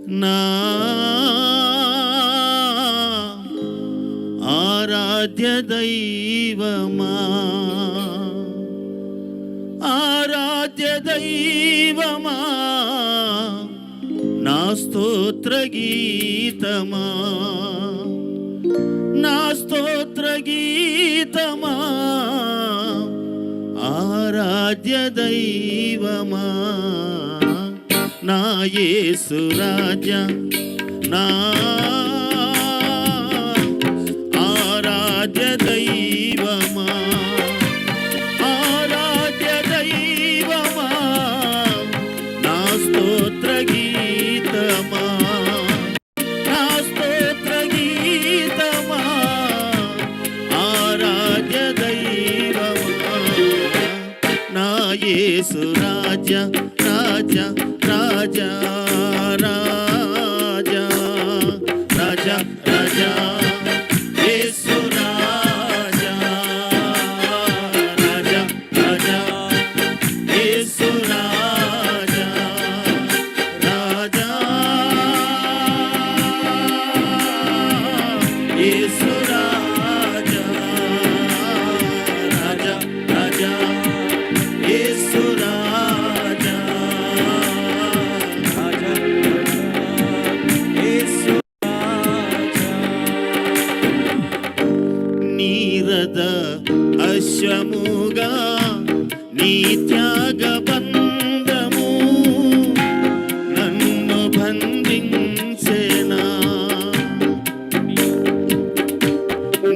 నా ఆరాధ్య దైవమా, ఆరాధ్య దైవమా, నా స్తోత్ర గీతమా, నా స్తోత్ర గీతమా, ఆరాధ్య దైవమా, నా యేసు రాజా, నా ఆరాధ్య దైవమా, ఆరాధ్య దైవమా, నా స్తోత్ర గీతమా, నా స్తోత్ర గీతమా, ఆరాధ్య దైవమా, నా యేసు రాజా, రాజా, రాజా, రాజా, రాజా, రాజా, యేసు రాజా, రాజా, రాజా, యేసు రాజా, రాజా, యేసు రాజా, రాజా, రాజా, యేసు రాజా, రాజా, యేసు రాజా. నీరద అశ్వముగా నీ త్యాగ బంధము నన్ను బంధించెనా,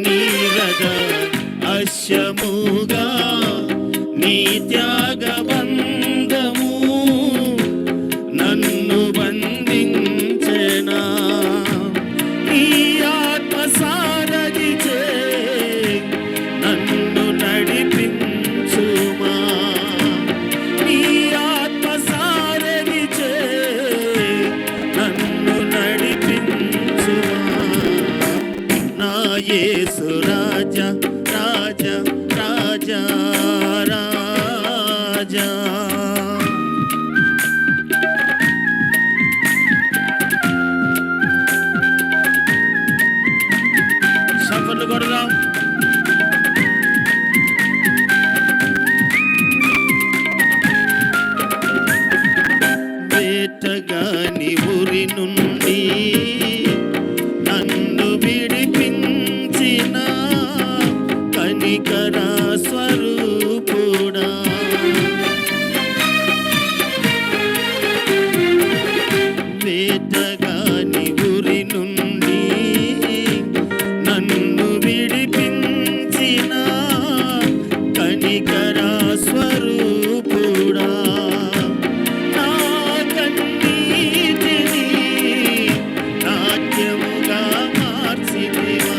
నీరద అశ్వముగా నీ త్యాగ బంధము నన్ను బంధించెనా, నీ ఆత్మ సారథిచే నన్ను నడిపించుమా, నీ ఆత్మ సారథిచే నన్ను నడిపించుమా, నా యేసు రాజా, రాజా, రాజా, రాజా. చప్పట్లు కొడదాం. వేటగాని ఊరి నుండి నన్ను విడిపించిన కనికర స్వరూపుడా, వేటగాని ఊరి నుండి నన్ను విడిపించిన కనికర స్వరూపుడా, నా కన్నీటిని నాట్యముగా మార్చితివా,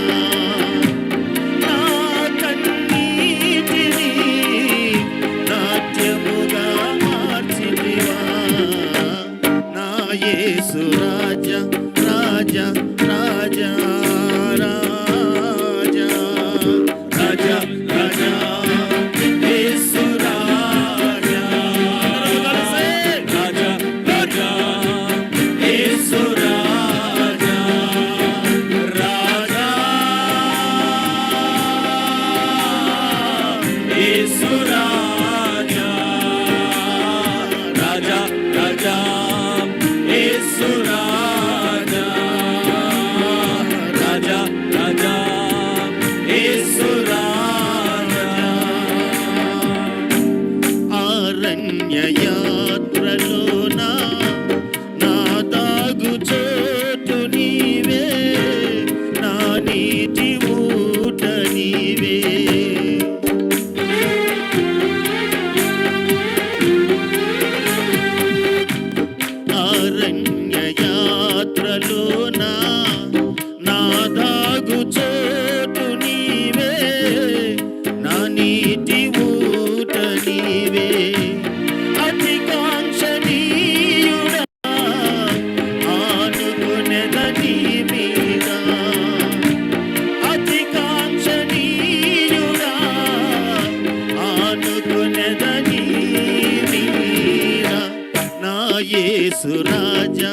నా కన్నీటిని నాట్యముగా మార్చితివా, నా యేసు రాజా, రాజా, రాజా, రాజా, రాజా, రాజా, యేసు రాజా, రాజా, రాజా, యేసు రాజా, రాజా, యేసు రాజా, రాజా, రాజా, యేసు రాజా, రాజా, రాజా, యేసు రాజా. అరణ్య యాత్రలోన నా దాగు చోటు నీవే, నా నీటి ఊట నీవే, అరణ్య యాత్రలోన నా దాగు చోటు నీవే, నా నీటి ఊట నీవే, అతి కాంక్షణీయుడా ఆనుకునెద నీ మీద, అతి కాంక్షణీయుడా ఆనుకునెద నీ మీద, నా యేసు రాజా,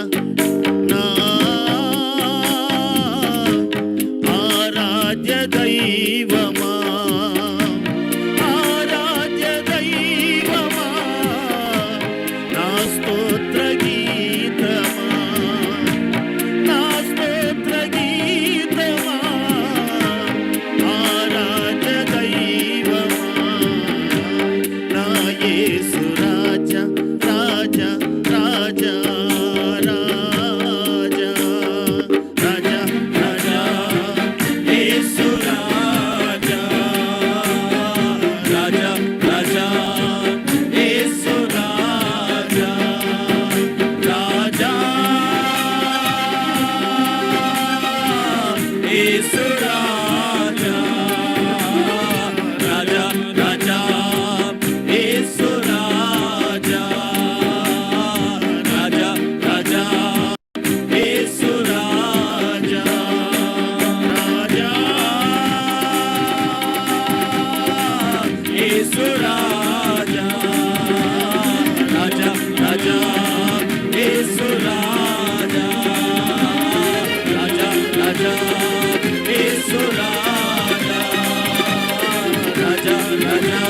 రాజా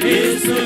యేసు